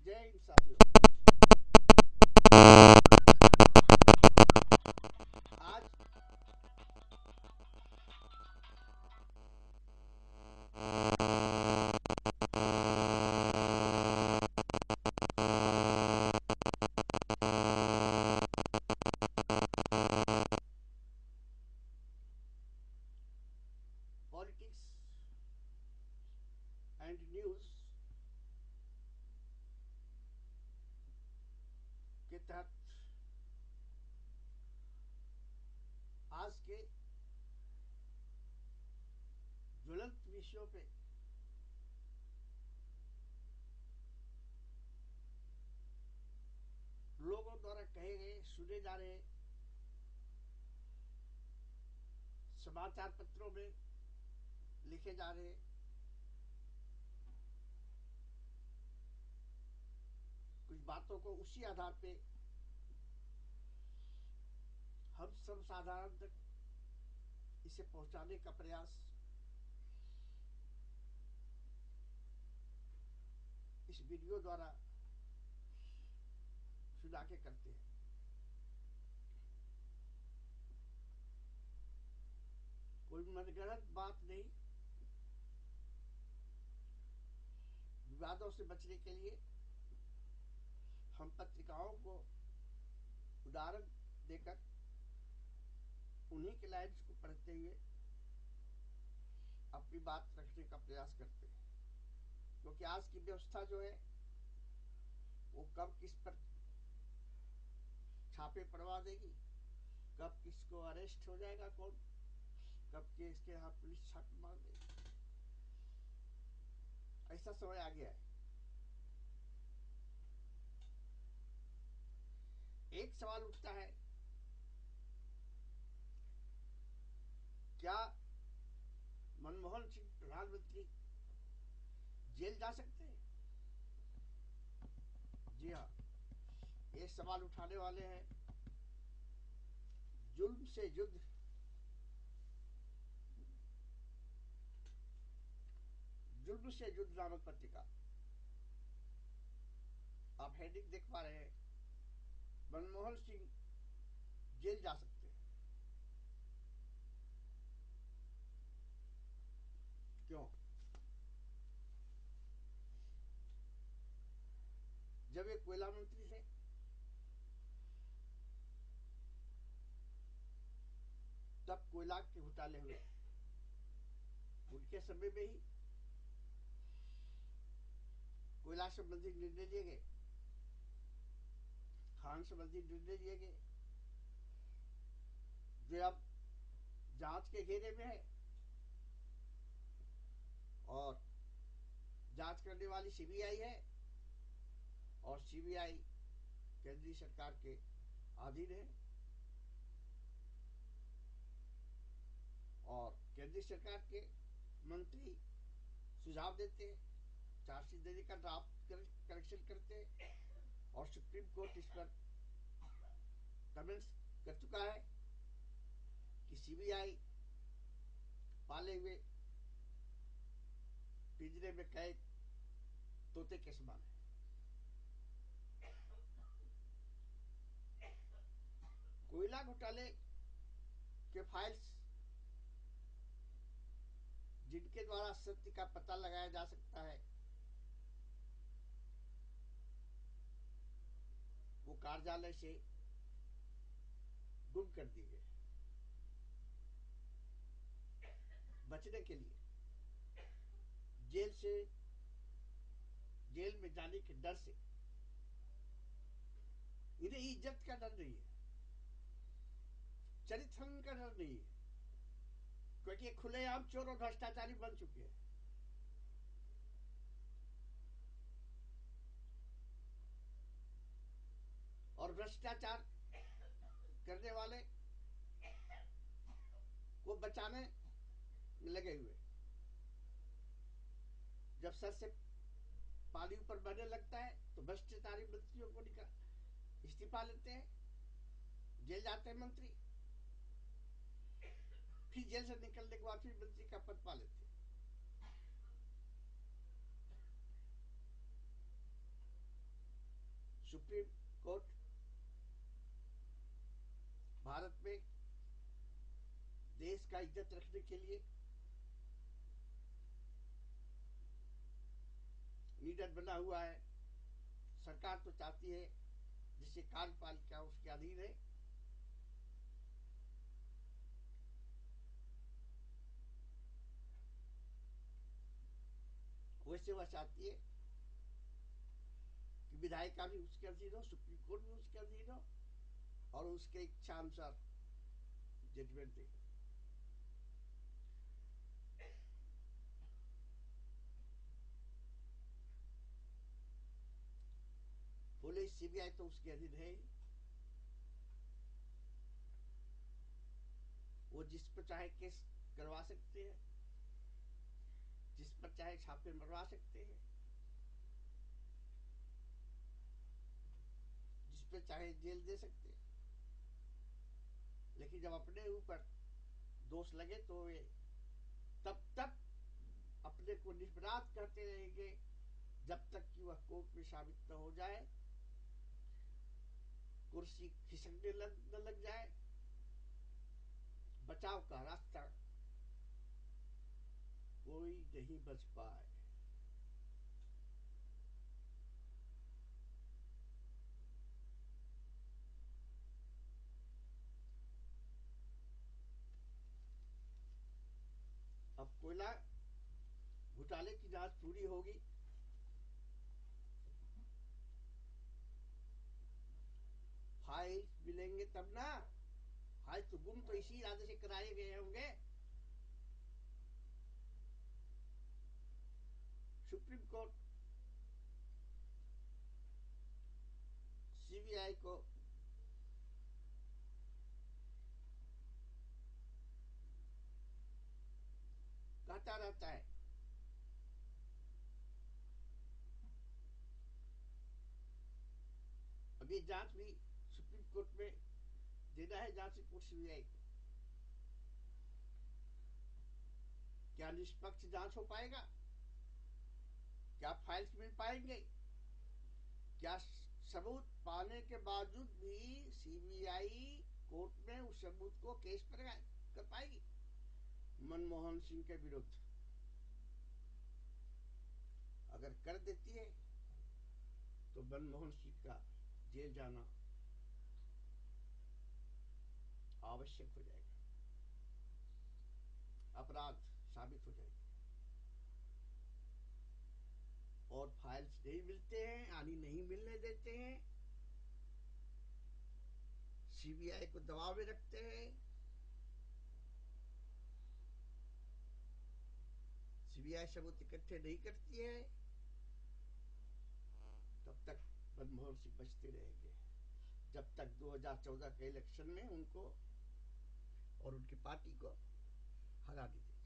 जय हिंद साथियों। आज पॉलिटिक्स एंड न्यूज के तहत आज के ज्वलंत विषयों पे लोगों द्वारा कहे गए, सुने जा रहे, समाचार पत्रों में लिखे जा रहे कुछ बातों को उसी आधार पे हम सब साधारण तक इसे पहुंचाने का प्रयास इस वीडियो द्वारा सुना के करते हैं। कोई मनगढ़ंत बात नहीं, विवादों से बचने के लिए हम पत्रिकाओं को उदाहरण देकर उन्हीं के लाइन्स को पढ़ते हुए अपनी बात रखने का प्रयास करते हैं, क्योंकि आज की व्यवस्था जो है वो कब किस पर छापे पड़वा देगी, कब किसको अरेस्ट हो जाएगा कौन, कब किसके यहाँ पुलिस छापे मार देगी, ऐसा समय आ गया है। एक सवाल उठता है, क्या मनमोहन सिंह प्रधानमंत्री जेल जा सकते हैं? जी हाँ, ये सवाल उठाने वाले हैं जुल्म से युद्ध नामक पत्रिका। आप हेडिंग देख पा रहे हैं, मनमोहन सिंह जेल जा सकते हैं। क्यों? जब ये कोयला मंत्री थे तब कोयला के घोटाले हुए, उनके समय में ही कोयला संबंधी निर्णय लिए गए, खान संबंधी निर्णय लिए गए, जो अब जांच के घेरे में है और जांच करने वाली सीबीआई है और सीबीआई केंद्रीय सरकार के अधीन है और केंद्रीय सरकार के मंत्री सुझाव देते हैं, चार्जशीट देने का ड्राफ्ट करेक्शन करते हैं और सुप्रीम कोर्ट इस पर कमेंट्स कर चुका है कि सीबीआई पाले हुए पिंजरे में कैद तोते के समान है। कोयला घोटाले के फाइल्स जिनके द्वारा सत्य का पता लगाया जा सकता है वो कार्यालय से गुम कर दिए गए। बचने के लिए जेल में जाने के डर से, इन्हें इज्जत का डर नहीं है, चरित्र का डर नहीं है, क्योंकि खुलेआम चोर और भ्रष्टाचारी बन चुके हैं। और भ्रष्टाचार करने वाले को बचाने में लगे हुए। जब सर से पानी ऊपर बहने लगता है तो भ्रष्टाचारी मंत्रियों को इस्तीफा लेते हैं, जेल जाते हैं मंत्री, फिर जेल से निकलने के बाद फिर मंत्री का पद पा लेते हैं। सुप्रीम कोर्ट भारत में देश का इज्जत रखने के लिए लीडर बना हुआ है। सरकार तो चाहती है जिससे कार्यपालिका उसके अधीन है, वैसे वह चाहती है कि विधायिका भी उसके अधीन हो, सुप्रीम कोर्ट भी उसके अधीन हो और उसके इच्छा अनुसार जजमेंट दे। पुलिस सीबीआई तो उसके अधीन है ही। वो जिस पर चाहे केस करवा सकते हैं, जिस पर चाहे छापे मरवा सकते हैं, जिस पर चाहे जेल दे सकते हैं। लेकिन जब अपने ऊपर दोष लगे तो वे तब तक अपने को निष्पराध करते रहेंगे जब तक कि वह कोर्ट में साबित न हो जाए, कुर्सी खिसकने न लग जाए, बचाव का रास्ता कोई नहीं बच पाए। अब कोयला घोटाले की जांच पूरी होगी, फाइल मिलेंगे तब ना। फाइल तो गुम तो इसी इरादे से कराए गए होंगे। सुप्रीम कोर्ट सीबीआई को कहता रहता है अब ये जांच भी सुप्रीम कोर्ट में देना है, जांच रिपोर्ट सीबीआई को। क्या निष्पक्ष जांच हो पाएगा? क्या फाइल्स मिल पाएंगे? क्या सबूत पाने के बावजूद भी सीबीआई कोर्ट में उस सबूत को केस पर कर पाएगी? मनमोहन सिंह के विरुद्ध अगर कर देती है तो मनमोहन सिंह का जेल जाना आवश्यक हो जाएगा, अपराध साबित हो जाएगा। और फाइल्स नहीं मिलते हैं, आनी नहीं मिलने देते हैं, सीबीआई को दबाव में रखते हैं, सीबीआई सबूत इकट्ठे नहीं करती है, तब तक मनमोहन सिंह बचते रहेंगे जब तक 2014 के इलेक्शन में उनको और उनकी पार्टी को हरा दी जाए।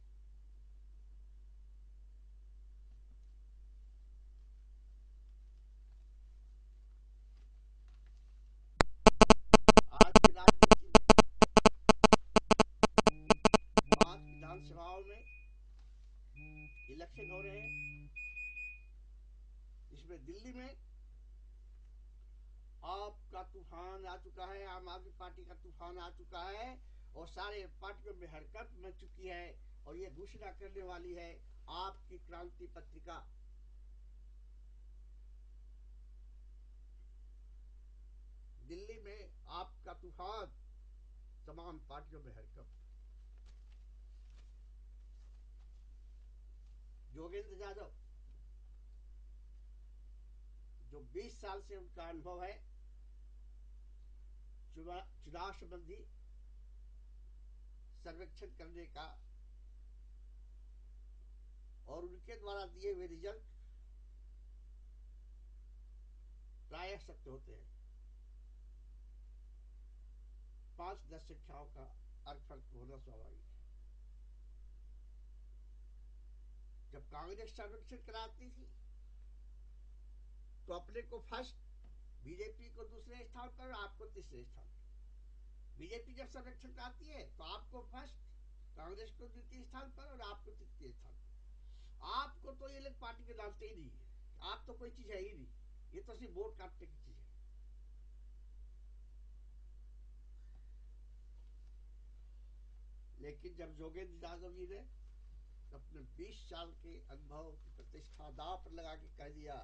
आज की राजनीति में 5 विधानसभाओं में इलेक्शन हो रहे हैं। इसमें दिल्ली में आपका तूफान आ चुका है, आम आदमी पार्टी का तूफान आ चुका है और सारे पार्टियों में हरकत मच चुकी है और ये घोषणा करने वाली है आपकी क्रांति पत्रिका। दिल्ली में आपका तूफान, तमाम पार्टियों में हरकत। योगेंद्र यादव जो 20 साल से उनका अनुभव है चुनाव संबंधी सर्वेक्षण करने का और उनके द्वारा दिए हुए रिजल्ट प्रायः सत्य होते हैं। 5-10 संख्याओं का फर्क होना स्वाभाविक है। जब कांग्रेस सर्वेक्षण कराती थी तो अपने को फर्स्ट, बीजेपी को दूसरे स्थान पर और आपको तीसरे स्थान पर। बीजेपी जब सर्वेक्षण कराती है तो आपको फर्स्ट, कांग्रेस को द्वितीय स्थान पर और आपको तृतीय स्थान पर। आपको तो ये लोग पार्टी के जानते ही नहीं है, आप तो कोई चीज है ही नहीं, ये तो सिर्फ वोट काटने की चीज है। लेकिन जब जोगेंद्र यादव जी ने अपने 20 साल के अनुभव की प्रतिष्ठा दांव पर लगा के कह दिया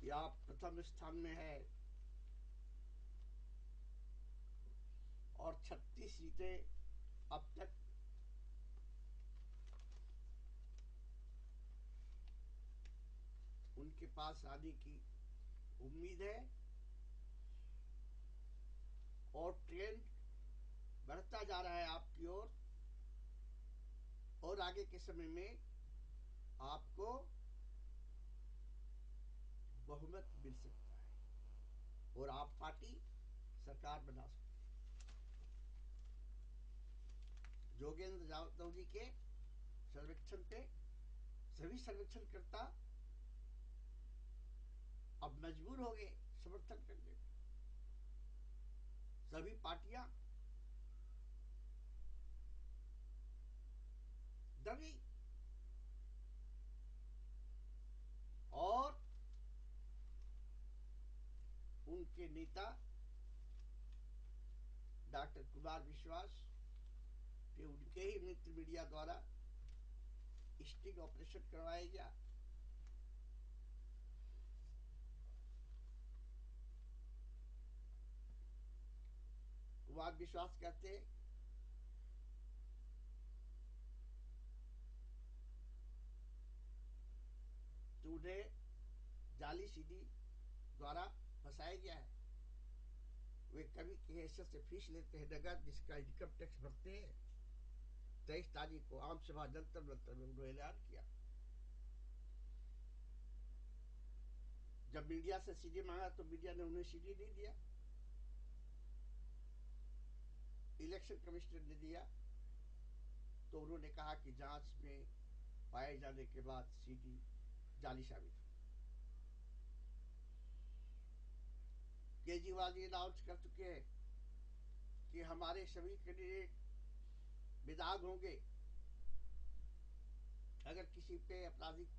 कि आप प्रथम स्थान में है और 36 सीटें अब तक उनके पास आने की उम्मीद है और ट्रेंड बढ़ता जा रहा है आपकी ओर और आगे के समय में आपको बहुमत मिल सकता है और आप पार्टी सरकार बना सकते हैं। जोगेंद्र यादव जी के सर्वेक्षण पे सभी सर्वेक्षणकर्ता अब मजबूर हो गए समर्थन करने, सभी पार्टियां दबी और उनके नेता डॉक्टर कुमार विश्वास के उनके ही मित्र मीडिया द्वारा स्टिंग ऑपरेशन करवाया गया। कुमार विश्वास कहते हैं तो उन्हें जाली सीडी द्वारा फंसाया गया है। वे कवि की हैसियत से फीस लेते हैं नगद, जिसका इनकम टैक्स भरते हैं। 23 तारीख को आम सभा जंतर मंतर में उन्होंने ऐलान किया। जब मीडिया से सीडी मांगा तो मीडिया ने उन्हें सीडी नहीं दिया, इलेक्शन कमिश्नर ने दिया तो उन्होंने कहा कि जांच में पाए जाने के बाद सीडी जाली साबित हो। केजरीवाल जी अनाउंस कर चुके हैं कि हमारे सभी कैंडिडेट विदाग होंगे अगर किसी पे आपराधिक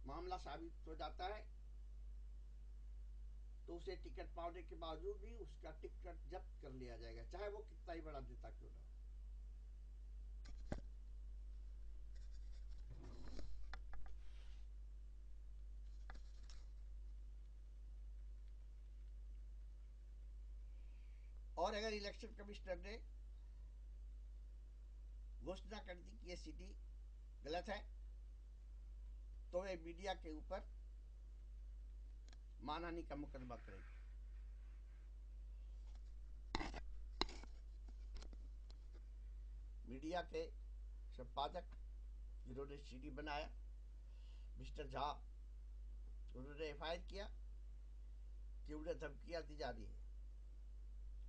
मामला साबित हो जाता है तो उसे टिकट पाने के बावजूद भी उसका टिकट जब्त कर लिया जाएगा, चाहे वो कितना ही बड़ा नेता क्यों ना हो। और अगर इलेक्शन कमिश्नर ने घोषणा कर दी कि ये सीडी गलत है तो वे मीडिया के ऊपर मानहानि का मुकदमा करेंगे। मीडिया के संपादक जिन्होंने सीडी बनाया मिस्टर झा, उन्होंने एफआईआर किया कि उन्हें धमकियां दी जा रही है।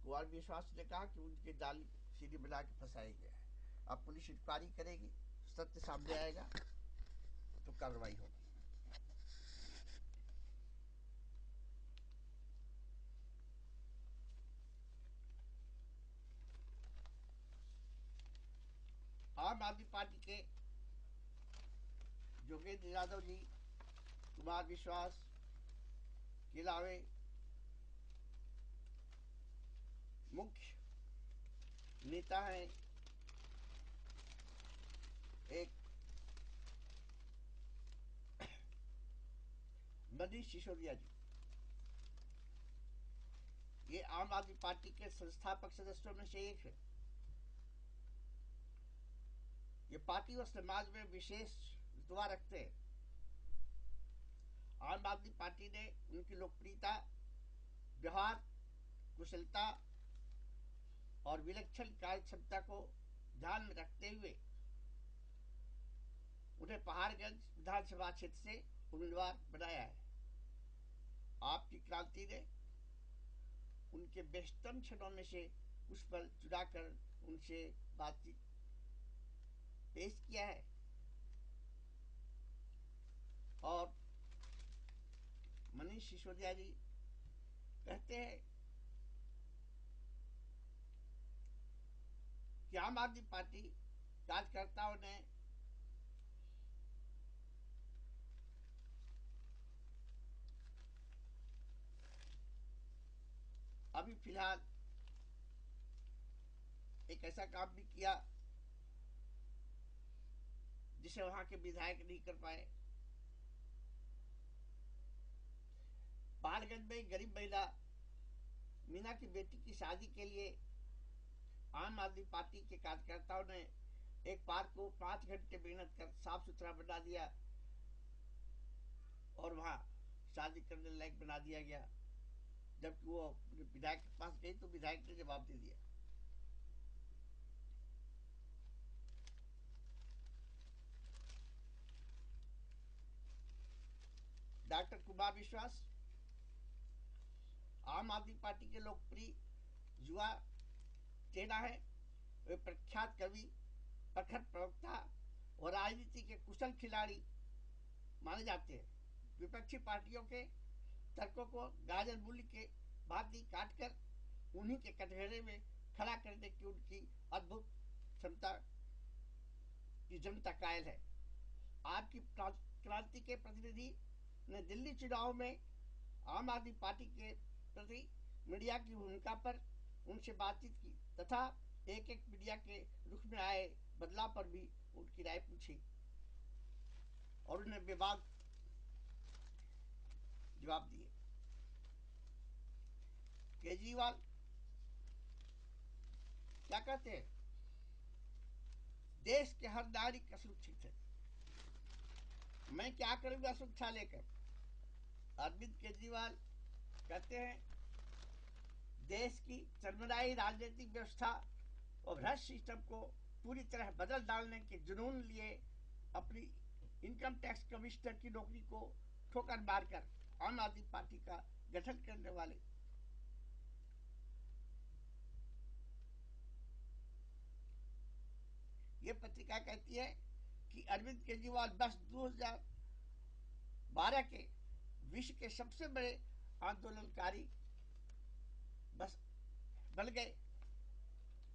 कुमार विश्वास ने कहा कि उनके जाली सीडी बना के फंसाया गया है। अब पुलिस इंक्वायरी करेगी, सत्य सामने आएगा तो कार्रवाई होगी। आम आदमी पार्टी के जोगेंद्र यादव जी, कुमार विश्वास के अलावे मुख्य नेता हैं एक मनीष सिसोदिया जी। ये आम आदमी पार्टी के संस्थापक सदस्यों में से एक है। ये पार्टी और समाज में विशेष रुतबा रखते हैं। आम आदमी पार्टी ने उनकी लोकप्रियता, व्यवहार, कुशलता और विलक्षण कार्य क्षमता को ध्यान में रखते हुए उन्हें पहाड़गंज विधानसभा क्षेत्र से उम्मीदवार बनाया है। आपकी क्रांति ने उनके बेहतरीन क्षणों में से कुछ पल चुराकर उनसे बातचीत पेश किया है और मनीष सिसोदिया जी कहते हैं कि आम आदमी पार्टी कार्यकर्ताओं ने अभी फिलहाल एक ऐसा काम भी किया जिसे वहां के विधायक नहीं कर पाए। पालगंज में गरीब महिला मीना की बेटी की शादी के लिए आम आदमी पार्टी के कार्यकर्ताओं ने एक पार्क को 5 घंटे मेहनत कर साफ सुथरा बना दिया और वहां शादी करने लायक बना दिया गया। जबकि वो विधायक के पास गई तो विधायक ने जवाब दे दिया। डॉक्टर कुमार विश्वास आम आदमी पार्टी के लोकप्रिय युवा चेहरा है। वे प्रख्यात कवि, प्रखर प्रवक्ता और राजनीति के कुशल खिलाड़ी माने जाते हैं। विपक्षी पार्टियों के तर्कों को गाजर मूल्य के भांति काटकर उन्हीं के कटघरे में खड़ा करने की उनकी अद्भुत क्षमता की जनता कायल है। आपकी क्रांति के प्रतिनिधि ने दिल्ली चुनाव में आम आदमी पार्टी के प्रति मीडिया की भूमिका पर उनसे बातचीत की तथा एक एक मीडिया के रुख में आए बदलाव पर भी उनकी राय पूछी और उन्हें बेबाक जवाब दिए। केजरीवाल क्या कहते हैं? देश के हर नागरिक असुरक्षित है, मैं क्या करूंगा सुरक्षा लेकर। अरविंद केजरीवाल कहते हैं देश की चरमराई राजनीतिक व्यवस्था और भ्रष्ट सिस्टम को पूरी तरह बदल डालने के जुनून लिए अपनी इनकम टैक्स कमिश्नर की नौकरी को ठोकर मारकर आम आदमी पार्टी का गठन करने वाले ये पत्रिका कहती है कि अरविंद केजरीवाल बस 2012 के विश्व के सबसे बड़े आंदोलनकारी बस बन गए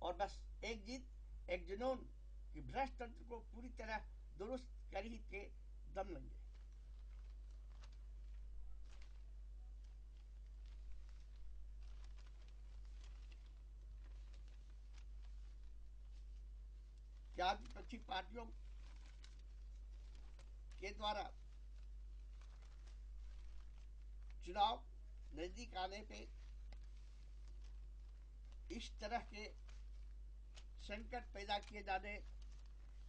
और बस एक जीत एक जुनून कि भ्रष्ट तंत्र को पूरी तरह दुरुस्त कर ही के दम लेंगे। क्या विपक्षी पार्टियों के द्वारा चुनाव नजदीक आने पे इस तरह के संकट पैदा किए जाने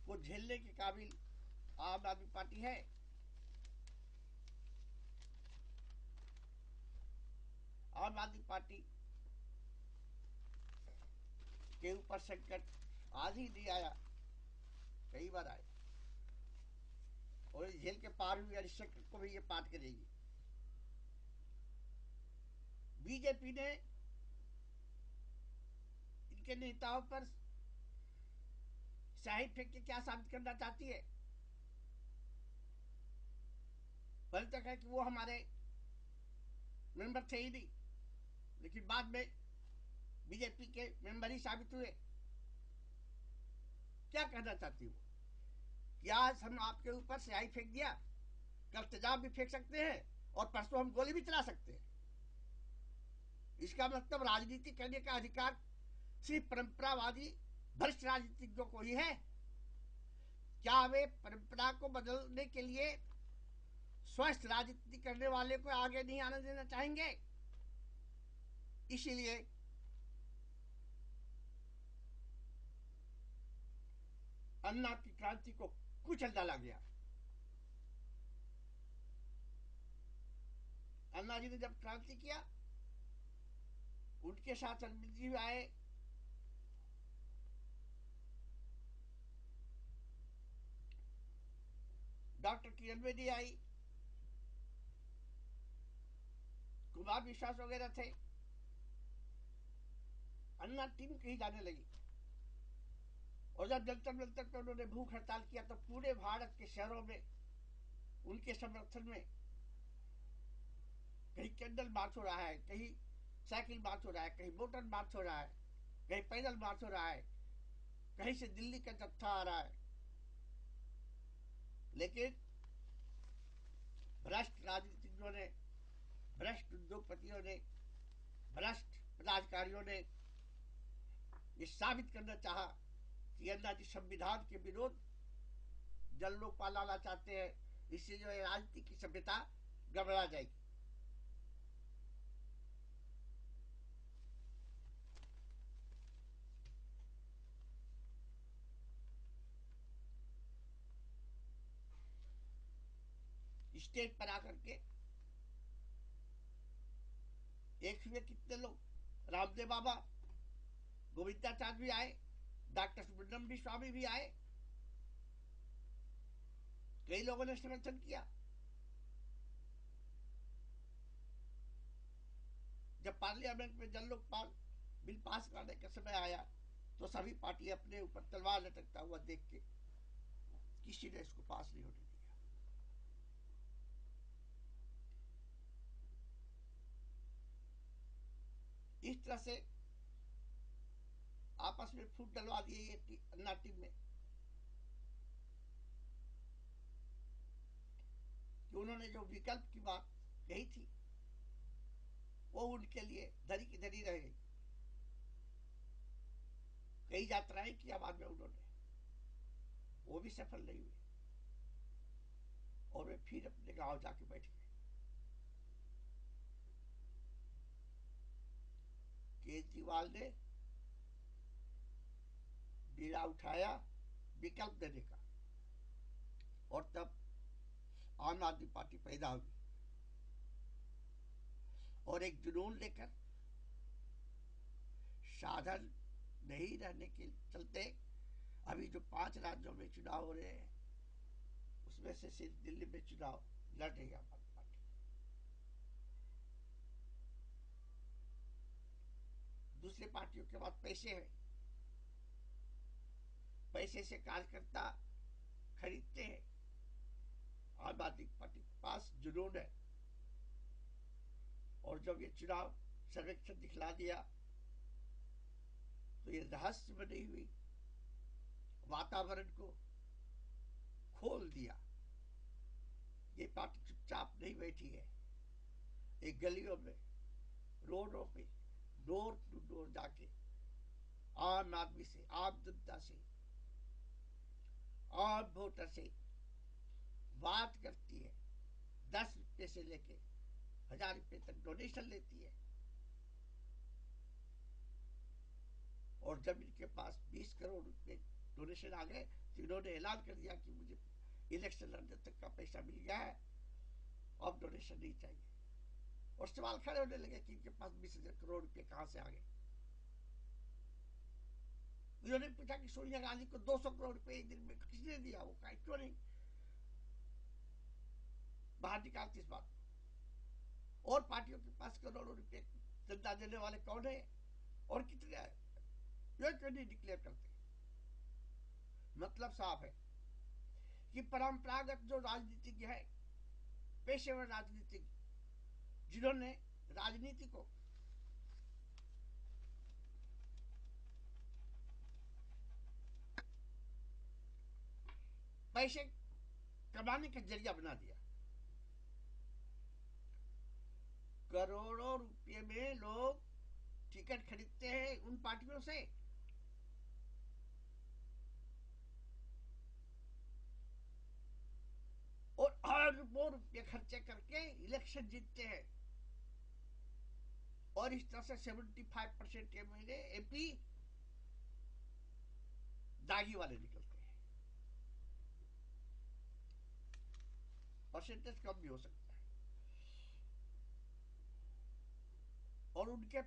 को झेलने के काबिल आम आदमी पार्टी है? आम आदमी पार्टी के ऊपर संकट आज ही नहीं आया, कई बार आया और इस झेल के पार हुई और इस संकट को भी ये पार करेगी। बीजेपी ने इनके नेताओं पर शाही फेंक के क्या साबित करना चाहती है? पहले तक है कि वो हमारे मेंबर थे ही नहीं, लेकिन बाद में बीजेपी के मेंबर ही साबित हुए। क्या कहना चाहती हो कि आज हम आपके ऊपर स्याही फेंक दिया, कल तेजाब भी फेंक सकते हैं और परसों हम गोली भी चला सकते हैं। इसका मतलब राजनीति करने का अधिकार सिर्फ परंपरावादी भ्रष्ट राजनीतिज्ञों को ही है। क्या वे परंपरा को बदलने के लिए स्वस्थ राजनीति करने वाले को आगे नहीं आने देना चाहेंगे? इसीलिए अन्ना की क्रांति को कुचल डाला गया। अन्ना जी ने जब क्रांति किया, उनके साथ अरविंद जी आए, डॉक्टर किरण बेदी आई, कुमार विश्वास वगैरह थे। अन्ना टीम कहीं जाने लगी और जब जंतर मंतर पर उन्होंने भूख हड़ताल किया तो पूरे भारत के शहरों में उनके समर्थन में कहीं कैंडल मार्च हो रहा है, कहीं साइकिल मार्च हो रहा है, कहीं मोटर मार्च हो रहा है, कहीं पैदल मार्च हो रहा है, कहीं से दिल्ली का जत्था आ रहा है। लेकिन भ्रष्ट राजनीतिज्ञों ने, भ्रष्ट उद्योगपतियों ने, भ्रष्ट राजकारियों ने ये साबित करना चाहा कि अन्ना जी संविधान के विरोध जल लोकपाल लाना चाहते हैं, इससे जो है राजनीति की सभ्यता गड़बड़ा जाएगी। स्टेज पर आकर के एक हुए कितने लोग, रामदेव बाबा, गोविंदाचार्य भी आए, डॉक्टर सुब्रमण्यम स्वामी भी आए, कई लोगों ने समर्थन किया। जब पार्लियामेंट में जल लोकपाल बिल पास करने का समय आया तो सभी पार्टी अपने ऊपर तलवार लटकता हुआ देख के किसी ने इसको पास नहीं होने दिया। इस तरह से आपस में फूट डलवा दिए ये अन्ना टीम में कि उन्होंने जो विकल्प की बात कही थी वो उनके लिए धरी की धरी रह गई। कई यात्राएं किया बाद में उन्होंने, वो भी सफल नहीं हुई और वे फिर अपने गांव जाके बैठ गए। केजरीवाल ने बीड़ा उठाया विकल्प देने का और तब आम आदमी पार्टी पैदा हुई और एक जुनून लेकर साधन नहीं रहने के चलते अभी जो 5 राज्यों में चुनाव हो रहे हैं उसमें से सिर्फ दिल्ली में चुनाव लड़ रही है आम आदमी पार्टी। दूसरी पार्टियों के पास पैसे हैं, पैसे से कार्यकर्ता खरीदते हैं। आम आदमी पार्टी के पास जुनून है और जब ये चुनाव सर्वेक्षण दिखला दिया तो ये रहस्य बनी हुई वातावरण को खोल दिया। ये पार्टी चुपचाप नहीं बैठी है, एक गलियों में, रोडों पे, डोर टू डोर जाके आम आदमी से, आम जनता से, आम वोटर से बात करती है। 10 रुपये से लेके 1000 रुपये तक डोनेशन लेती है और जब इनके पास 20 करोड़ रुपए डोनेशन आ गए तो इन्होंने ऐलान कर दिया कि मुझे इलेक्शन लड़ने तक का पैसा मिल गया है, अब डोनेशन नहीं चाहिए। और सवाल खड़े होने लगे कि इनके पास 20,000 करोड़ रुपए कहां से आ गए। उन्होंने पूछा कि सोनिया गांधी को 200 करोड़ रुपए एक दिन में किसने दिया, वो कहा क्यों नहीं बाहर निकालती इस बात। और पार्टियों के पास करोड़ों रुपए चंदा देने वाले कौन है और कितने आए, ये क्यों नहीं डिक्लेयर करते। मतलब साफ है कि परंपरागत जो राजनीतिज्ञ है, पेशेवर राजनीतिज्ञ, जिन्होंने राजनीति को पैसे कमाने का जरिया बना दिया, करोड़ों रुपए में लोग टिकट खरीदते हैं उन पार्टियों से और अरबों रुपये खर्चे करके इलेक्शन जीतते हैं। और इस तरह से 75% के महीने एमपी दागी वाले निकलते हैं। परसेंटेज कम भी हो सकता है और उनके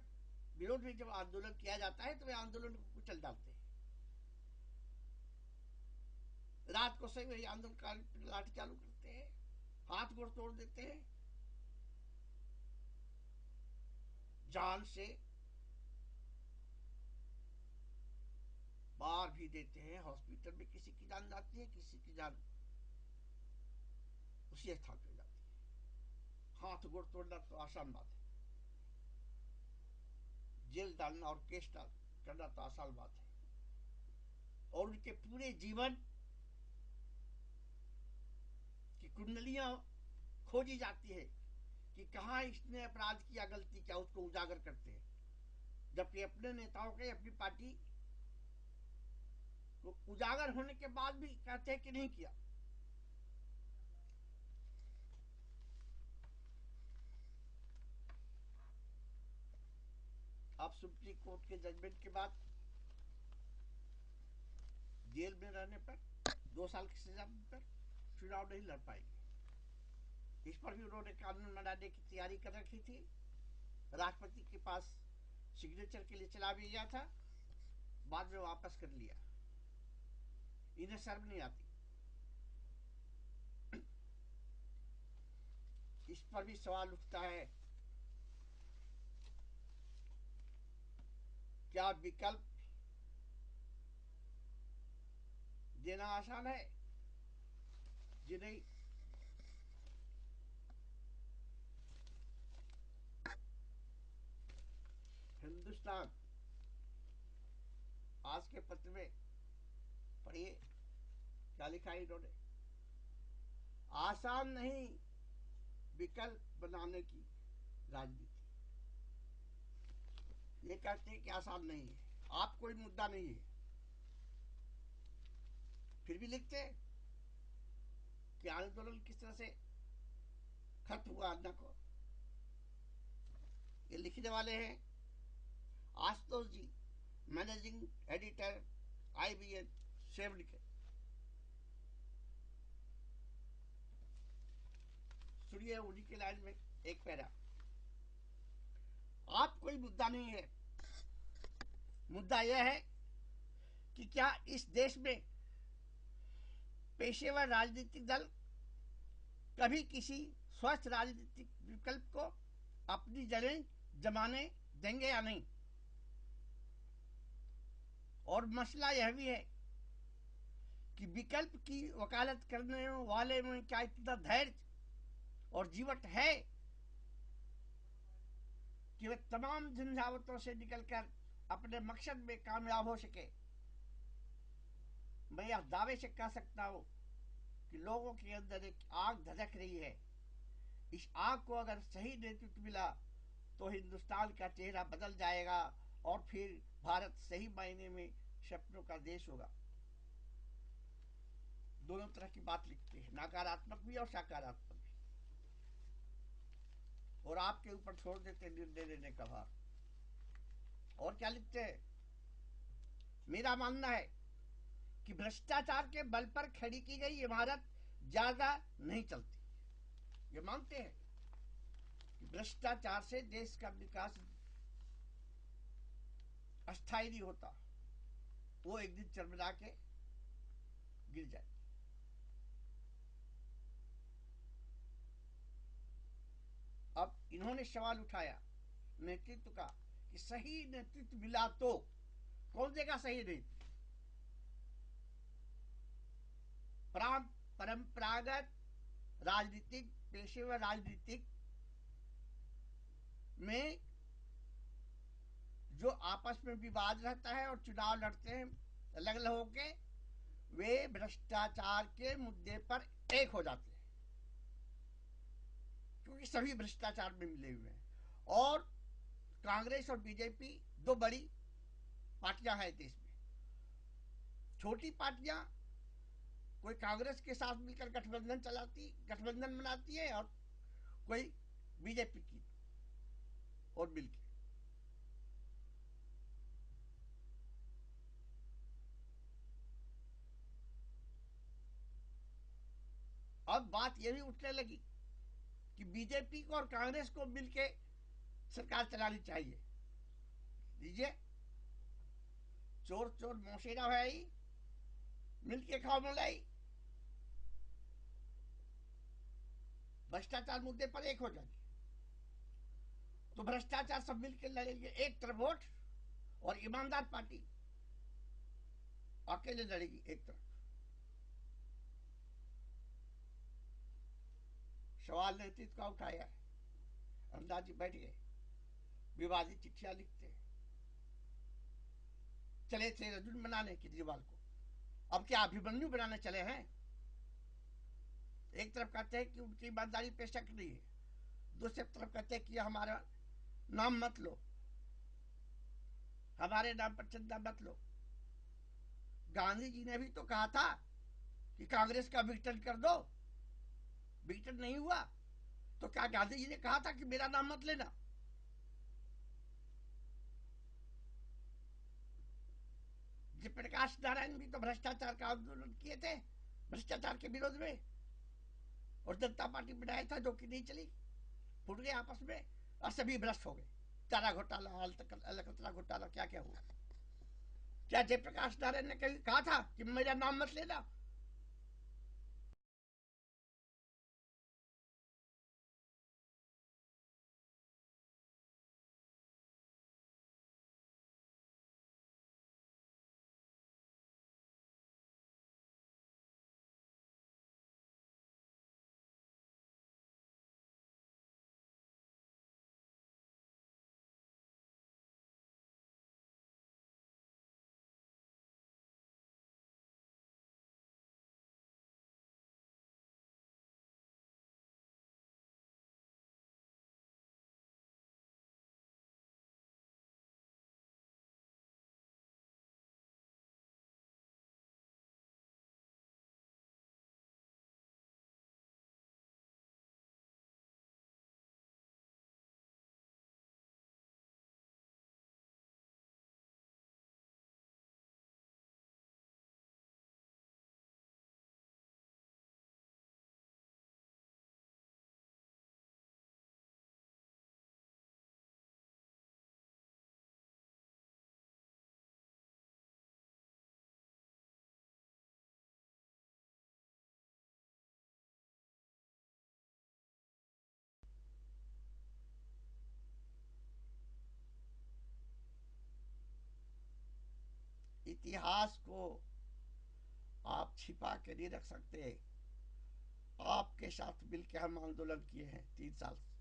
विरोध में जब आंदोलन किया जाता है तो वे आंदोलन को कुचल डालते हैं। रात को सही वही आंदोलनकारी लाठी चालू करते हैं, हाथ गोड़ तोड़ देते हैं, जान से मार भी देते हैं। हॉस्पिटल में किसी की जान जाती है, किसी की जान उसी स्थान पर जाती है। हाथ गोड़ तोड़ना तो आसान बात है, जेल डालना और केस करना तो आसान बात है। और उनके पूरे जीवन की कुंडलियां खोजी जाती है कि कहां इसने अपराध किया, गलती क्या, उसको उजागर करते हैं। जबकि अपने नेताओं के, अपनी पार्टी को उजागर होने के बाद भी कहते हैं कि नहीं किया। अब सुप्रीम कोर्ट के जजमेंट के बाद जेल में रहने पर 2 साल की सजा पर चुनाव नहीं लड़ पाएंगे। इस पर भी उन्होंने कानून बनाने की तैयारी कर रखी थी। राष्ट्रपति के पास सिग्नेचर के लिए चला भी गया था, बाद में वापस कर लिया। इन्हें शर्म नहीं आती। इस पर भी सवाल उठता है, क्या विकल्प देना आसान है? जी नहीं। हिंदुस्तान आज के पत्र में पढ़िए क्या लिखा है इन्होंने। आसान नहीं विकल्प बनाने की राजनीति। ये कहते हैं कि आसान नहीं है, आप कोई मुद्दा नहीं है, फिर भी लिखते हैं कि आंदोलन किस तरह से खत्म हुआ अन्ना को। ये लिखने वाले हैं आशुतोष जी, मैनेजिंग एडिटर IBN सेवन के। सुनिए उन्हीं के लाइन में एक पैरा, आप कोई मुद्दा नहीं है, मुद्दा यह है कि क्या इस देश में पेशेवर राजनीतिक दल कभी किसी स्वस्थ राजनीतिक विकल्प को अपनी जड़ें जमाने देंगे या नहीं। और मसला यह भी है कि विकल्प की वकालत करने वाले में क्या इतना धैर्य और जीवट है कि वे तमाम झंझावतों से निकलकर अपने मकसद में कामयाब हो सके। मैं यह दावे से कह सकता हूं कि लोगों के अंदर एक आग धधक रही है। इस आग को अगर सही नेतृत्व मिला तो हिंदुस्तान का चेहरा बदल जाएगा और फिर भारत सही मायने में सपनों का देश होगा। दोनों तरह की बात लिखते हैं, नकारात्मक भी और सकारात्मक भी, और आपके ऊपर छोड़ देते निर्णय लेने का भार। और क्या लिखते हैं, मेरा मानना है कि भ्रष्टाचार के बल पर खड़ी की गई इमारत ज्यादा नहीं चलती। ये मानते हैं कि भ्रष्टाचार से देश का विकास अस्थायी नहीं होता, वो एक दिन चरमरा के गिर जाए। अब इन्होंने सवाल उठाया नेतृत्व का कि सही नेतृत्व मिला तो कौन देगा सही नेतृत्व। परंपरागत राजनीतिक, पेशेवर राजनीतिक में जो आपस में विवाद रहता है और चुनाव लड़ते हैं अलग अलग होके, वे भ्रष्टाचार के मुद्दे पर एक हो जाते हैं, क्योंकि सभी भ्रष्टाचार में मिले हुए हैं। और कांग्रेस और बीजेपी दो बड़ी पार्टियां हैं देश में। छोटी पार्टियां कोई कांग्रेस के साथ मिलकर गठबंधन बनाती है और कोई बीजेपी की और मिलकर। अब बात यह भी उठने लगी कि बीजेपी को और कांग्रेस को मिलकर सरकार चलानी चाहिए। लीजिए, चोर चोर मौसेरा भाई, मिलके खाओ मलाई। भ्रष्टाचार मुद्दे पर एक हो जाएंगे तो भ्रष्टाचार सब मिलकर लड़ेंगे एक तरफ वोट, और ईमानदार पार्टी अकेले लड़ेगी एक तरफ। सवाल नेतृत्व का उठाया है, अंदाजी बैठ गए, विवादित चिट्ठियां लिखते हैं, चले थे अर्जुन बनाने केजरीवाल को, अब क्या अभिमन्यु बनाने चले हैं। एक तरफ कहते हैं कि उनकी ईमानदारी पे शक नहीं है, दूसरी तरफ कहते हैं कि हमारा नाम मत लो। हमारे नाम पर चंदा मत लो। गांधी जी ने भी तो कहा था कि कांग्रेस का विघटन कर दो, विघटन नहीं हुआ तो क्या गांधी जी ने कहा था कि मेरा नाम मत लेना? जयप्रकाश नारायण भी तो भ्रष्टाचार का आंदोलन किए थे, भ्रष्टाचार के विरोध में, और जनता पार्टी बनाया था जो कि नहीं चली, फूट गए आपस में और सभी भ्रष्ट हो गए। चारा घोटाला, अलकतरा घोटाला, क्या क्या हुआ? क्या जयप्रकाश नारायण ने कभी कहा था कि मेरा नाम मत लेना? इतिहास को आप छिपा के नहीं रख सकते। आपके साथ मिलकर हम आंदोलन किए हैं 3 साल से।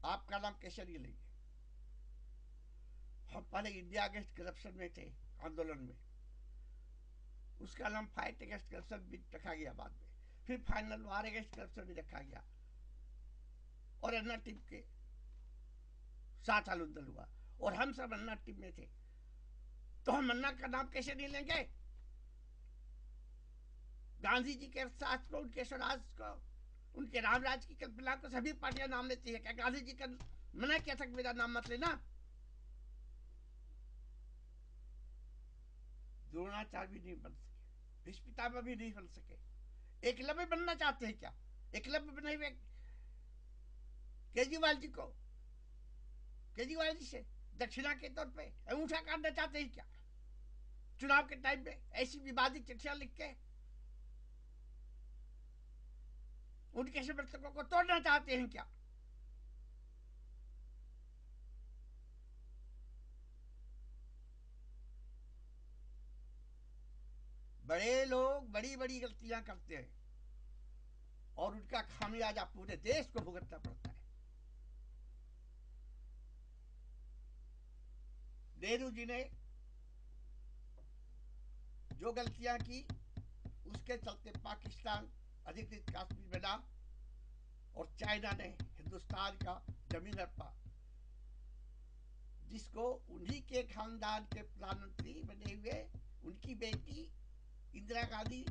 आपका नाम कैसे नहीं लेंगे? हम पहले इंडिया अगेंस्ट करप्शन में थे आंदोलन में, उसका नाम फाइट अगेंस्ट करप्शन भी रखा गया बाद में, फिर फाइनल वार अगेंस्ट करप्शन भी रखा गया, और अन्ना टीम के साथ आंदोलन हुआ, और हम सब अन्ना टीम में थे, तो हम अन्ना का नाम कैसे नहीं लेंगे? गांधी जी के साथ को, उनके स्वराज को, उनके रामराज की कल्पना को सभी पार्टियां नाम लेती है। क्या गांधी जी का मना किया था कि मेरा नाम मत लेना? द्रोणाचार्य भी नहीं बन सके, भीष्म पितामह भी नहीं बन सके, एकलव्य बनना चाहते हैं क्या? एकलव्य बने हुए केजरीवाल जी को, केजरीवाल जी से दक्षिणा के तौर पे अंगूठा काटना चाहते हैं क्या? चुनाव के टाइम में ऐसी विवादित चिट्ठियां लिख के उनके समर्थकों को तोड़ना चाहते हैं क्या? बड़े लोग बड़ी बड़ी गलतियां करते हैं और उनका खामियाजा पूरे देश को भुगतना पड़ता है। नेहरू जी ने जो गलतियां की, उसके चलते पाकिस्तान अधिकृत कश्मीर बना और चाइना ने हिंदुस्तान का जमीन हड़पा, जिसको उन्हीं के खानदान के प्रधानमंत्री बने हुए उनकी बेटी इंदिरा गांधी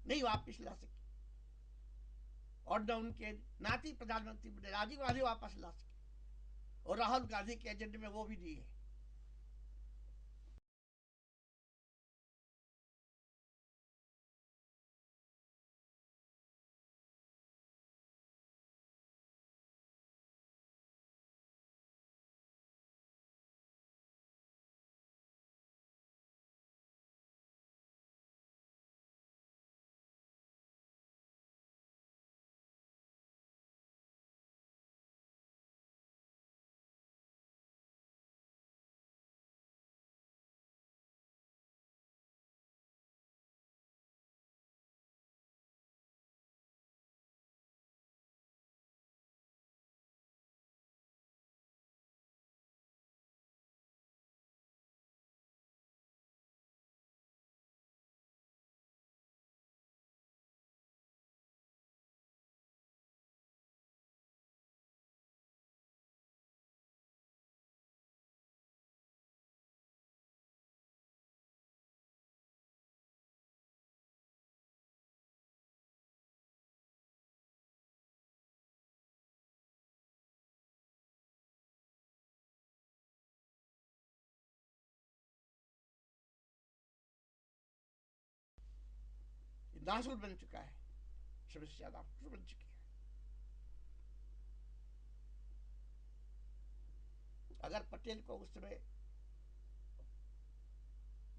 नहीं वापस ला सकी, और न उनके नाती प्रधानमंत्री बने राजीव गांधी वापस ला सके, और राहुल गांधी के एजेंडे में वो भी नहीं है। नाजुल बन चुका है, समस्या नाजुल बन चुकी है। अगर पटेल को उस समय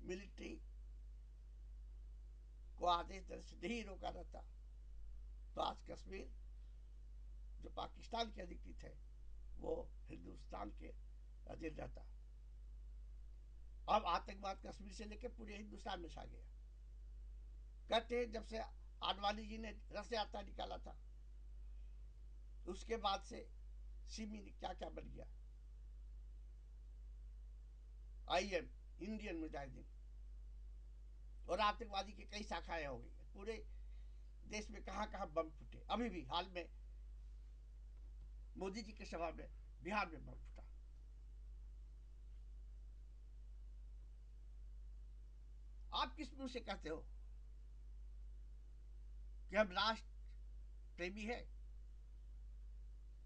मिलिट्री को आदेश देने से नहीं रोका रहता तो आज कश्मीर जो पाकिस्तान के अधिकृत है वो हिंदुस्तान के अधीन रहता। अब आतंकवाद कश्मीर से लेकर पूरे हिंदुस्तान में छा गया। कहते जब से आडवाणी जी ने रथ यात्रा निकाला था उसके बाद से सिमी क्या क्या बन गया। IM इंडियन मुजाहिदीन और आतंकवादी की कई शाखाएं हो गई। पूरे देश में कहां कहां बम फूटे। अभी भी हाल में मोदी जी के सभा में बिहार में बम फूटा। आप किस मुंह से कहते हो कि हम राष्ट्र प्रेमी है,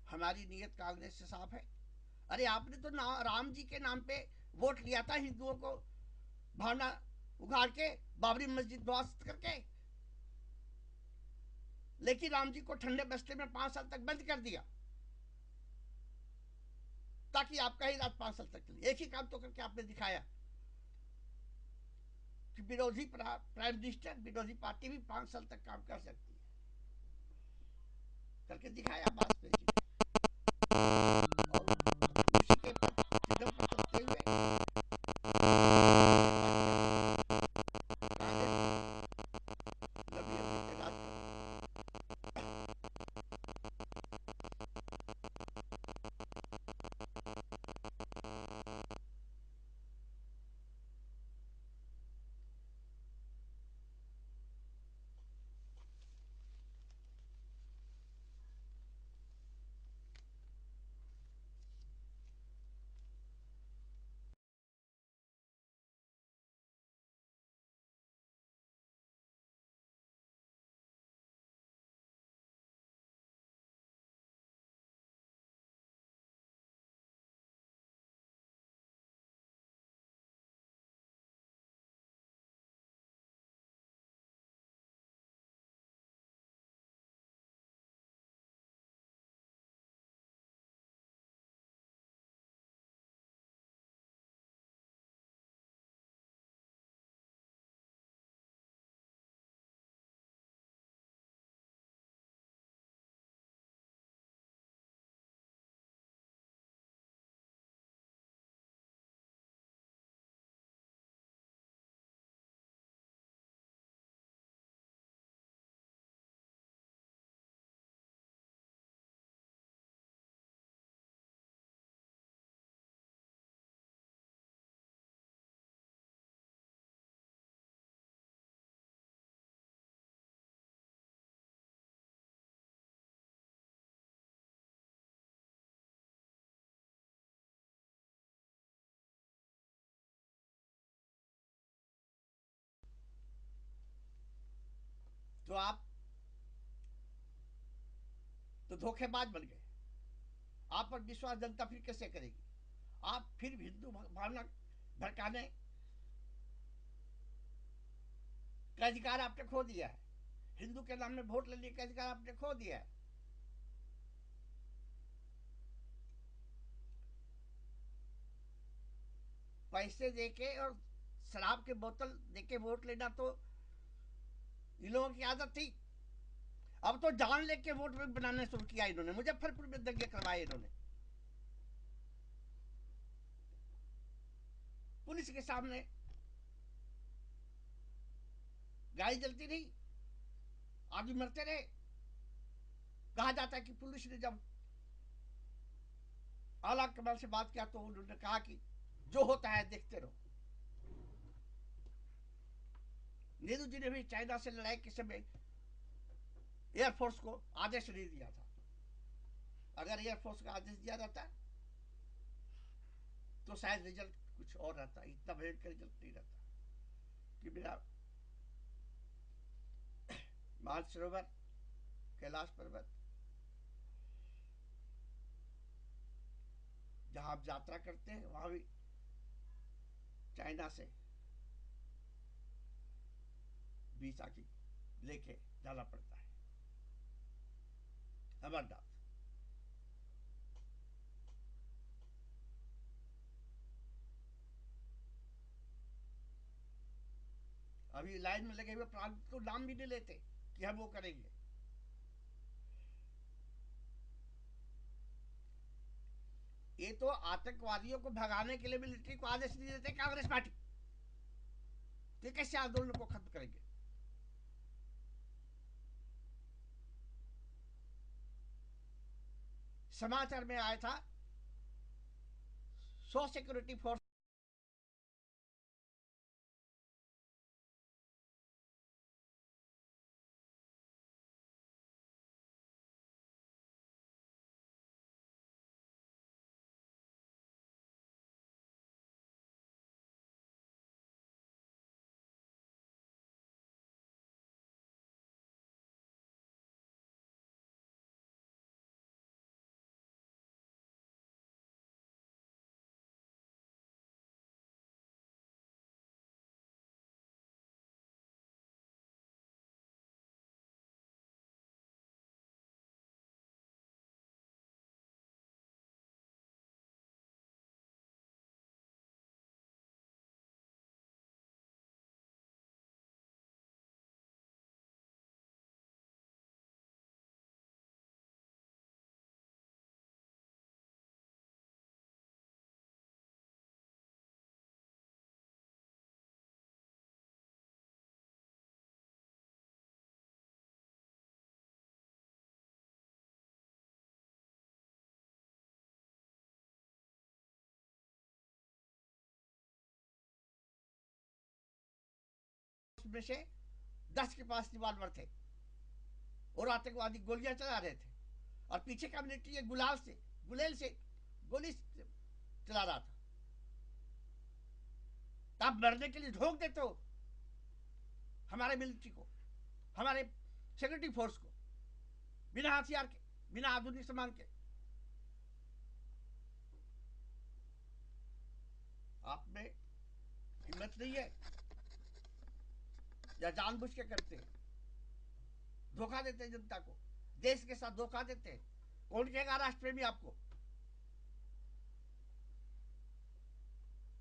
हमारी नीयत कांग्रेस से साफ है? अरे आपने तो राम जी के नाम पे वोट लिया था, हिंदुओं को भावना उगाड़ के, बाबरी मस्जिद ध्वस्त करके, लेकिन राम जी को ठंडे बस्ते में 5 साल तक बंद कर दिया ताकि आपका ही राज 5 साल तक चले। एक ही काम तो करके आपने दिखाया कि विरोधी प्राइम मिनिस्टर, विरोधी पार्टी भी 5 साल तक काम कर सकती है, करके दिखाया वाजपेयी जी ने। और उसी के कदम पर चलते हुए तो आप तो धोखेबाज बन गए। आप पर विश्वास जनता फिर कैसे करेगी? आप फिर हिंदू भावना भड़काने का अधिकार आपने खो दिया है। हिंदू के नाम में वोट लेने का अधिकार आपने खो दिया है। पैसे देके और शराब के बोतल देके वोट लेना तो इन लोगों की आदत थी। अब तो जान लेके वोट बनाने शुरू किया इन्होंने। मुजफ्फरपुर में दंगे करवाए इन्होंने, पुलिस के सामने गाड़ी जलती रही, आदमी मरते रहे। कहा जाता है कि पुलिस ने जब आला कमान से बात किया तो उन्होंने कहा कि जो होता है देखते रहो। नेहरू जी ने भी चाइना से लड़ाई के समय एयरफोर्स को आदेश नहीं दिया था। अगर एयरफोर्स का आदेश दिया जाता तो शायद रिजल्ट कुछ और रहता। इतना भयंकर रिजल्ट नहीं रहता कि मेरा मानसरोवर, कैलाश पर्वत, जहां आप यात्रा करते हैं वहां भी चाइना से वीजा की लेके जाना पड़ता है। अमरनाथ अभी लाइन में लगे हुए प्राण को नाम भी नहीं लेते कि हम वो करेंगे। ये तो आतंकवादियों को भगाने के लिए मिलिट्री को आदेश नहीं देते कांग्रेस पार्टी, ये कैसे आंदोलन को खत्म करेंगे? समाचार में आया था 100 सिक्योरिटी फोर्स में से 10 के पास रिवॉल्वर थे और आतंकवादी गोलियां चला रहे थे और पीछे का मिलिट्री गुलेल से गोली चला रहा था। आप मरने के लिए झोंक देते हो हमारे मिलिट्री को, हमारे सिक्योरिटी फोर्स को, बिना हथियार के, बिना आधुनिक सामान के। आप में हिम्मत नहीं है या जानबूझ के करते हैं? धोखा देते हैं जनता को, देश के साथ धोखा देते हैं। कौन कहेगा राष्ट्र प्रेमी आपको?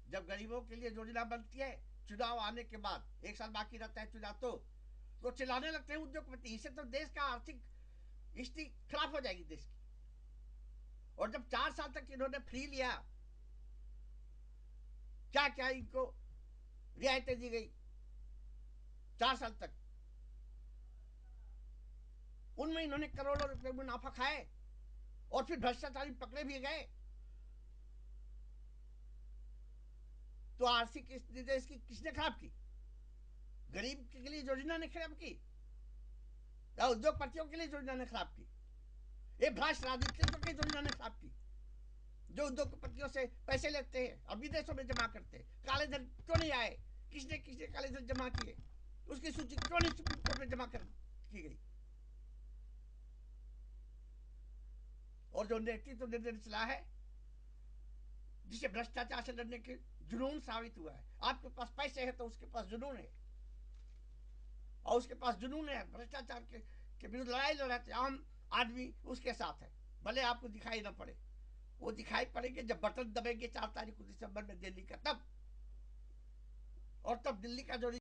जब गरीबों के लिए योजना बनती है चुनाव आने के बाद, 1 साल बाकी रहता है चुनाव, तो चिल्लाने लगते हैं उद्योगपति। इससे तो देश का आर्थिक स्थिति खराब हो जाएगी देश की। और जब 4 साल तक इन्होंने फ्री लिया, क्या क्या इनको रियायतें दी गई 4 साल तक, उनमें इन्होंने करोड़ों रुपए मुनाफा खाए और फिर भ्रष्टाचारी पकड़े भी गए। तो आर्थिक स्थिति देश की किसने खराब की? गरीब के लिए योजना ने खराब की या उद्योगपतियों के लिए योजना ने खराब की? ये भ्रष्ट राजनीतिकों की योजना ने खराब की, जो उद्योगपतियों से पैसे लेते हैं और विदेशों में जमा करते हैं। काले धन क्यों नहीं आए? किसने किसने काले धन जमा किए? उसकी सूची क्यों नहीं सुप्रीम कोर्ट में जमा की गई? और जो नेतृत्व निर्णय चला है, जिसे भ्रष्टाचार से लड़ने के जुनून साबित हुआ है। आपके पास पैसे है तो उसके पास जुनून है, और उसके पास जुनून है भ्रष्टाचार के विरुद्ध लड़ाई लड़ाते आम आदमी उसके साथ है, भले आपको दिखाई ना पड़े। वो दिखाई पड़ेंगे जब बटन दबेंगे 4 तारीख को दिसंबर में दिल्ली का, तब। और तब दिल्ली का जो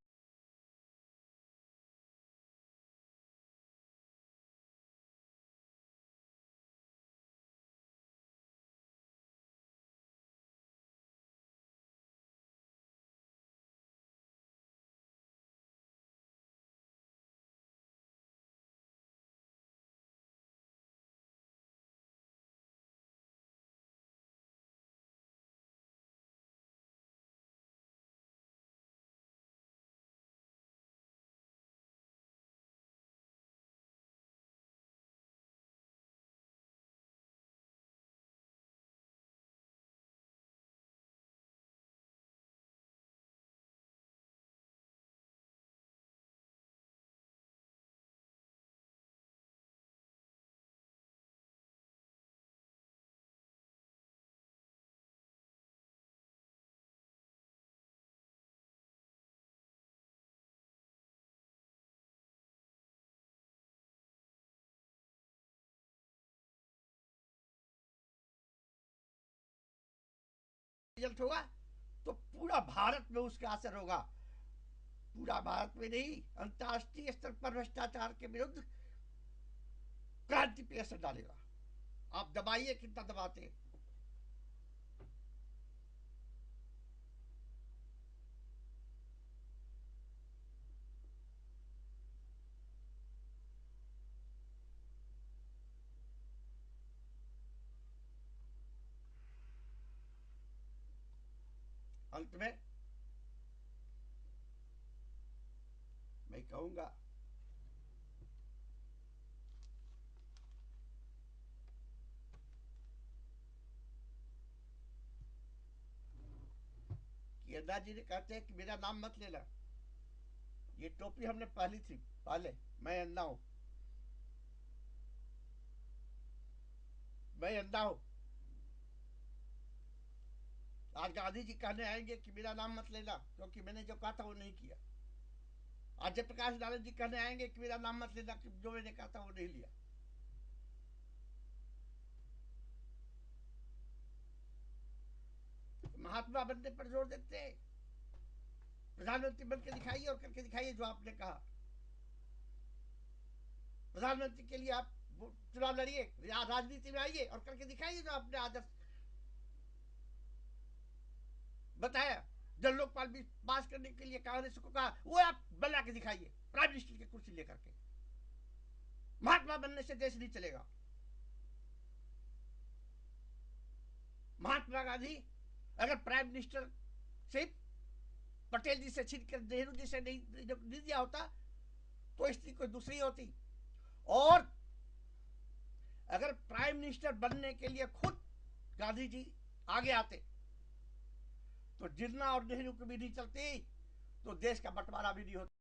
रिजल्ट होगा तो पूरा भारत में उसका असर होगा। पूरा भारत में नहीं, अंतर्राष्ट्रीय स्तर पर भ्रष्टाचार के विरुद्ध क्रांति पे असर डालेगा। आप दबाइए कितना दबाते हैं। अंत में मैं कहूंगा कि अन्ना जी ने कहते हैं कि मेरा नाम मत लेना, ये टोपी हमने पहली थी पहले, मैं अन्ना हूं, मैं अन्ना हूं। आज गांधी जी कहने आएंगे कि मेरा नाम मत लेना, क्योंकि मैंने जो कहा था वो नहीं किया। आज जयप्रकाश नारायण जी कहने आएंगे कि मेरा नाम मत लेना, कि जो मैंने कहा था वो नहीं लिया। महात्मा बनने पर जोर देते हैं। प्रधानमंत्री बन के दिखाइए और करके दिखाइए जो आपने कहा। प्रधानमंत्री के लिए आप चुनाव लड़िए, राजनीति में आइए और करके दिखाइए जो आपने आदर्श बताया। जब लोकपाल बिल पास करने के लिए कांग्रेस को कहा, वो आप बना के दिखाइए प्राइम मिनिस्टर की कुर्सी लेकर के। महात्मा बनने से देश नहीं चलेगा। महात्मा गांधी अगर प्राइम मिनिस्टर सिर्फ पटेल जी से छीन कर नेहरू जी से नहीं दिया होता तो स्थिति कोई दूसरी होती। और अगर प्राइम मिनिस्टर बनने के लिए खुद गांधी जी आगे आते तो जिन्ना और नेहरू की भी नहीं चलती, तो देश का बंटवारा भी नहीं होता।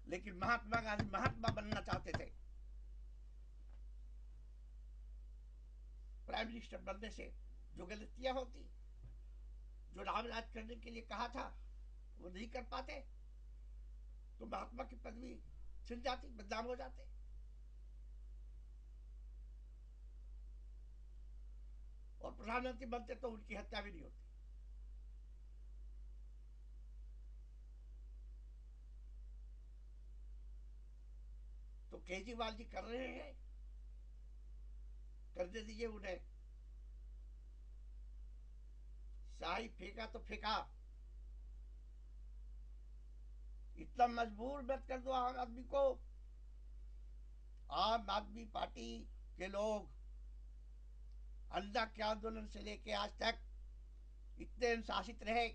लेकिन महात्मा गांधी महात्मा बनना चाहते थे। प्राइम मिनिस्टर बनने से जो गलतियां होती, जो रामराज करने के लिए कहा था वो नहीं कर पाते, तो महात्मा की पदवी छिन जाती, बदनाम हो जाते। और प्रधानमंत्री बनते तो उनकी हत्या भी नहीं होती। तो केजरीवाल जी कर रहे हैं, करने दीजिए उन्हें। शाही फेंका तो फेंका, इतना मजबूर मत कर दो आम आदमी को। आम आदमी पार्टी के लोग अन्ना के आंदोलन से लेके आज तक इतने अनुशासित रहे,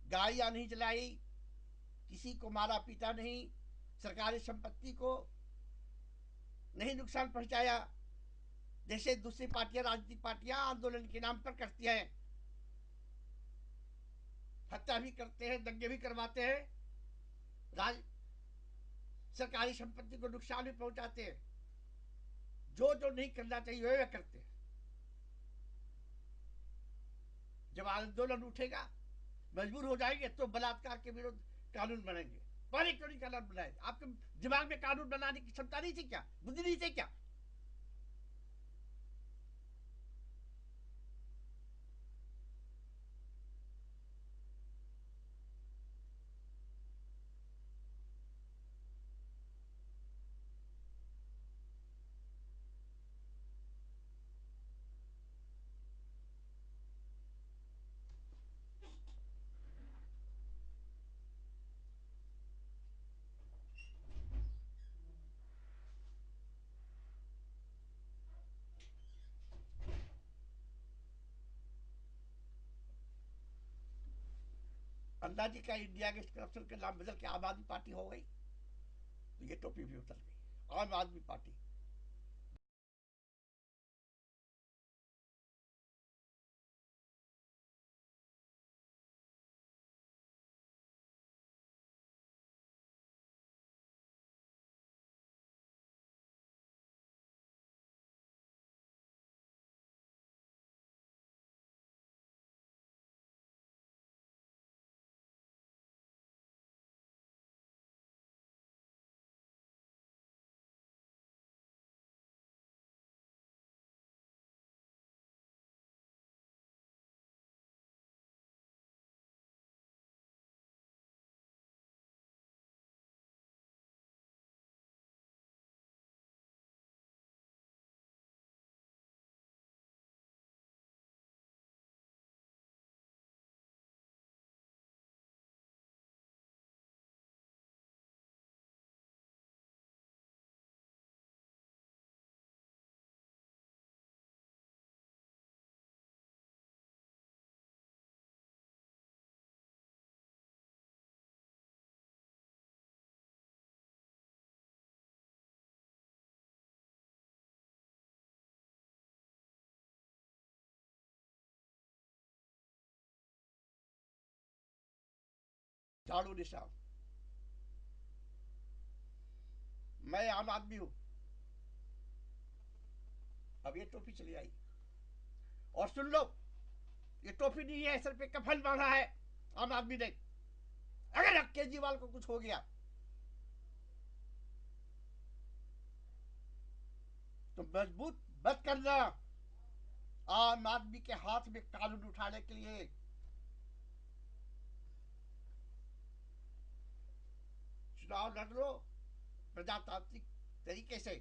गाड़ियां नहीं जलाई, किसी को मारा पीटा नहीं, सरकारी संपत्ति को नहीं नुकसान पहुंचाया, जैसे दूसरी पार्टियां, राजनीतिक पार्टियां आंदोलन के नाम पर करती हैं। हत्या भी करते हैं, दंगे भी करवाते हैं, राज सरकारी संपत्ति को नुकसान भी पहुंचाते हैं। जो जो नहीं करना चाहिए वह करते हैं। जब आंदोलन उठेगा, मजबूर हो जाएंगे, तो बलात्कार के विरुद्ध कानून बनेंगे। पहले क्यों नहीं कानून बनाए? आपके दिमाग में कानून बनाने की क्षमता नहीं थी क्या? बुद्धि नहीं थी क्या? अन्ना जी का इंडिया अगेंस्ट करप्शन का नाम बदल के आम आदमी पार्टी हो गई, तो ये टोपी भी उतर गई, आम आदमी पार्टी। झाड़ू निशान, मैं आम आदमी हूं, अब ये टोपी चली आई। और सुन लो, ये टोपी नहीं है, सर पे कफन बांधा है आम आदमी ने। अगर केजरीवाल को कुछ हो गया तो मजबूत मत करना आम आदमी के हाथ में कानून उठाने के लिए। चुनाव लड़ लो प्रजातांत्रिक तरीके से,